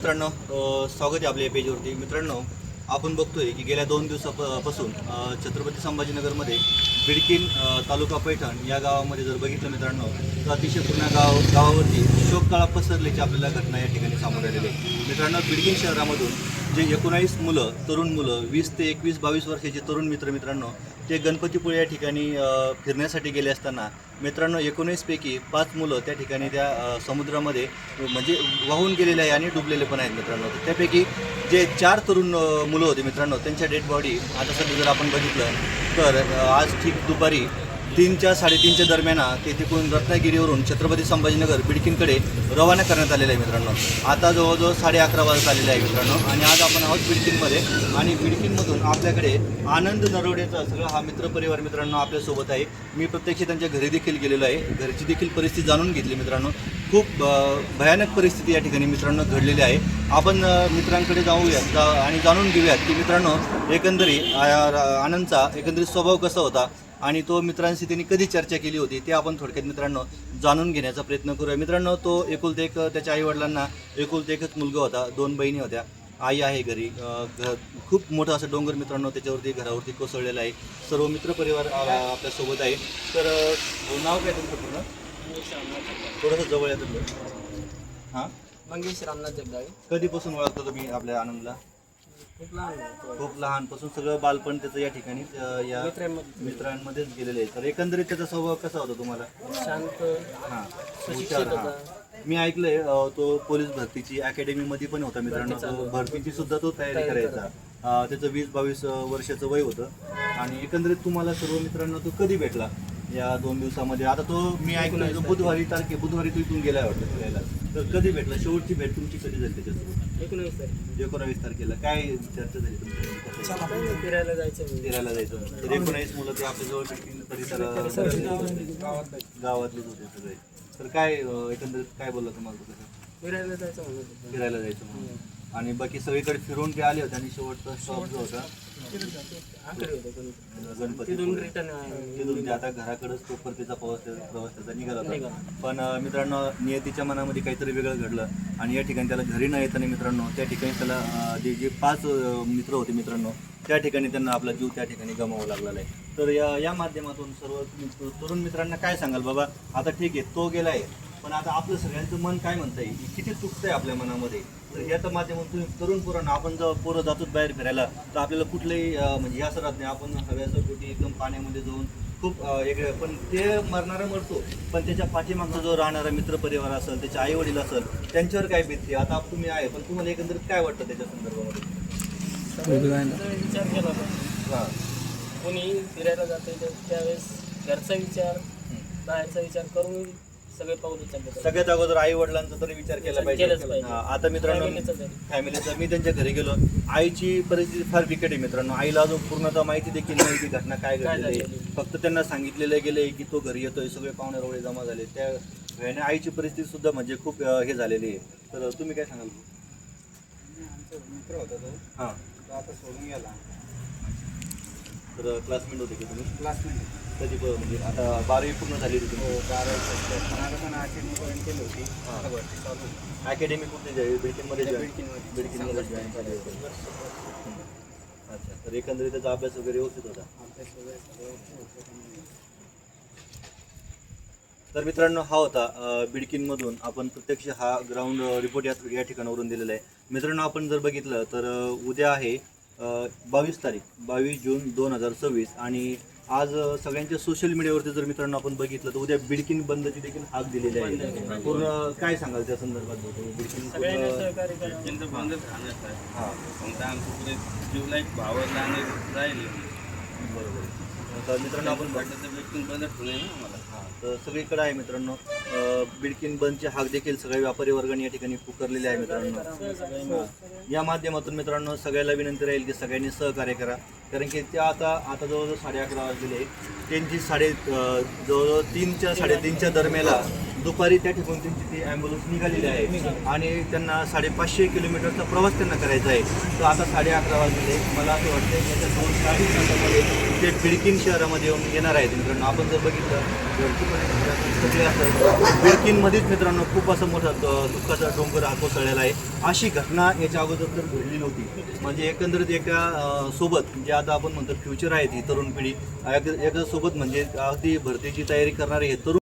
मित्रांनो स्वागत आहे आपल्या पेजवरती। मित्रांनो आपण बघतोय की गेल्या 2 दिवसापासून छत्रपती संभाजीनगरमध्ये बिडकीन तालुका पैठण या गावामध्ये जर बघितलं मित्रांनो तर अतिशय पूर्ण गावावरती शोककळा पसरल्याची आपल्याला घटना या ठिकाणी समोर आलेली आहे। मित्रांनो बिडकीन शहरामधून जे 19 मुलं तरुण मुलं 20 ते 21-22 वर्षाचे तरुण मित्रांनो ते गणपतीपुळे या ठिकाणी फिरण्यासाठी गेले असताना मित्रांनो 19 पैकी 5 मुलं त्या ठिकाणी त्या समुद्रामध्ये म्हणजे वाहून गेलेले आहे आणि डुबलेले पण आहेत मित्रांनो। त्यापैकी जे 4 तरुण मुलं होते मित्रांनो त्यांच्या डेड बॉडी आता सध्या जर आपण बघितलं तर आज ठीक दुपारी 3-3:30 दरम्यान ते तिकडून रत्नागिरीवरून छत्रपती संभाजीनगर बिडकीनकडे रवाना करण्यात आलेलं आहे मित्रांनो। आता जवळजवळ 11:30 वाजत आलेले आहे मित्रांनो आणि आज आपण आहोत बिडकीनमध्ये आणि बिडकीनमधून आपल्याकडे आनंद नरवडेचा सगळा हा मित्रपरिवार मित्रांनो आपल्यासोबत आहे। मी प्रत्यक्ष त्यांच्या घरी देखील गेलेलो आहे, घरची देखील परिस्थिती जाणून घेतली मित्रांनो। खूप भयानक परिस्थिती या ठिकाणी मित्रांनो घडलेली आहे। आपण मित्रांकडे जाऊयात आणि जाणून घेऊयात की मित्रांनो एकंदरीत आनंदचा एकंदरीत स्वभाव कसा होता आणि तो मित्रांशी त्यांनी कधी चर्चा केली होती ते आपण थोडक्यात मित्रांनो जाणून घेण्याचा प्रयत्न करूया। मित्रांनो तो एकुलते एक त्याच्या आईवडिलांना एकुलते एकच मुलगा होता, 2 बहिणी होत्या, आई आहे घरी। खूप मोठं असं डोंगर मित्रांनो त्याच्यावरती घरावरती कोसळलेलं आहे। सर्व मित्रपरिवार आपल्यासोबत आहे। तर नाव काय तुमचं पूर्ण? थोडंसं जवळ आहे तुमचं? हां, मंगेश रामनाथ जगदाळे। कधीपासून ओळखता तुम्ही आपल्या आनंदला? खूप लहानपासून सगळं बालपण त्याचं या ठिकाणी या मित्रांमध्येच गेलेलं आहे। तर एकंदरीत त्याचा स्वभाव कसा होता तुम्हाला? शांत, हां, सुशिक्षित होता। मी ऐकलंय तो पोलीस भरतीची अकॅडमीमध्ये पण होता मित्रांनो, तो भरतीची सुद्धा तो तयारी करायचा। त्याचं 20-22 वर्षाचं वय होतं आणि एकंदरीत तुम्हाला सर्व मित्रांनो तो कधी भेटला या 2 दिवसामध्ये? आता तो मी ऐकलं बुधवारी तो इथून गेलाय वाटतं फिरायला, तर कधी भेटला? शेवटची भेट तुमची कधी झाली त्याच्यासोबत? 19 तारखेला। काय चर्चा झाली तुमच्या? फिरायला जायचं। तर 19 मुलं ते आपल्याजवळ गावातलेच होते सगळे। तर काय एकंदरीत काय बोलला तुम्हाला? फिरायला जायचं म्हणून फिरायला जायचं म्हणून आणि बाकी सगळीकडे फिरून ते आले होते आणि शेवटचा स्टॉप जो होता गणपती तिथून आता घराकडेच तो परतीचा प्रवास त्याचा निघाला होता। पण मित्रांनो नियतीच्या मनामध्ये काहीतरी वेगळं घडलं आणि या ठिकाणी त्याला घरी न येताना मित्रांनो त्या ठिकाणी त्याला जे 5 मित्र होते मित्रांनो त्या ठिकाणी त्यांना आपला जीव त्या ठिकाणी गमावा लागलेला आहे। तर या माध्यमातून सर्व तरुण मित्रांना काय सांगाल बाबा? आता ठीक आहे तो गेला आहे, पण आता आपलं सगळ्यांचं मन काय म्हणतंय, किती चुकतंय आपल्या मनामध्ये? तर याच्या माध्यमातून तरुण पोरांना आपण जर पोरं जातोच बाहेर फिरायला तर आपल्याला कुठलंही म्हणजे ह्या सरात नाही, आपण हव्याचं पोटी एकदम पाण्यामध्ये जाऊन खूप वेगळं, पण ते मरणारा मरतो पण त्याच्या पाठीमागचा जो राहणारा मित्रपरिवार असेल, त्याचे आई वडील असेल, त्यांच्यावर काय बीतते? आता तुम्ही आहे पण तुम्हाला एकंदरीत काय वाटतं त्याच्या संदर्भामध्ये? विचार केला होता। हां, कोणी फिरायला जाते त्यावेळेस घरचा विचार बाहेरचा विचार करून सगळे पाऊल उचलले। सगळ्यात अगोदर आई वडिलांचा तरी विचार केला पाहिजे। आता मित्रांनो फॅमिलीचा मी त्यांच्या घरी गेलो, आईची परिस्थिती फार बिकट आहे मित्रांनो। आईला अजून पूर्णतः माहिती देखील नाही की घटना काय घडलेली आहे। फक्त त्यांना सांगितलेलं गेलं की तो घरी येतोय, सगळे पाहुणे रोळे जमा झाले। त्या वेळेने आईची परिस्थिती सुद्धा म्हणजे खूप हे झालेली आहे। तर तुम्ही काय सांगाल? मित्र होता तो, हां, आता सोडून गेला। तर क्लासमेट होते की तुम्ही? क्लासमेट कधी म्हणजे आता 12वी पूर्ण झाली होती तुम्ही? 12 पण अकॅडमीपर्यंत केली होती। आता भरती चालू आहे। अकॅडमी कुठे जाईल? बिडकीनमध्ये बिडकीनमध्ये जॉईन झाली होती। अच्छा, तर एकंदरीत त्याचा अभ्यास वगैरे व्यवस्थित होता? तर मित्रांनो हा होता बिडकीनमधून आपण प्रत्यक्ष हा ग्राउंड रिपोर्ट या ठिकाणावरून दिलेला आहे। मित्रांनो आपण जर बघितलं तर उद्या आहे 22 जून 2026 आणि आज सगळ्यांच्या सोशल मीडियावरती जर मित्रांनो आपण बघितलं तर उद्या बिडकीन बंदची देखील हाक दिलेली आहे। पूर्ण काय सांगाल त्या संदर्भात? बिडकीन बरोबर। तर मित्रांनो आपण तर सगळीकडे आहे मित्रांनो बिडकीन बंदची हाक देखील सगळ्या व्यापारी वर्गाने या ठिकाणी पुकारलेले आहे मित्रांनो। या माध्यमातून मित्रांनो सगळ्याला विनंती राहील की सगळ्यांनी सहकार्य करा, कारण की त्या आता जवळजवळ 11:30 वाजलेले, त्यांची जवळजवळ 3-3:30 दरम्याला दुपारी त्या ठिकाणी त्यांची ती ॲम्ब्युलन्स निघालेली आहे आणि त्यांना 550 किलोमीटरचा प्रवास त्यांना करायचा आहे। तर आता 11:30 वाजले, मला असं वाटतं याच्या 2-2.5 तासामध्ये ते बिडकीन शहरामध्ये येणार आहेत मित्रांनो. आपण जर बघितलं सगळे असं बिडकीनमध्येच मित्रांनो खूप असं मोठा दुःखाचा डोंगर हा कोसळलेला आहे. अशी घटना याच्या अगोदर तर घडली नव्हती. म्हणजे एकंदरीत एका सोबत जे आता आपण म्हणतो फ्युचर आहेत ही तरुण पिढी एका सोबत म्हणजे अगदी भरतीची तयारी करणारे हे तरुण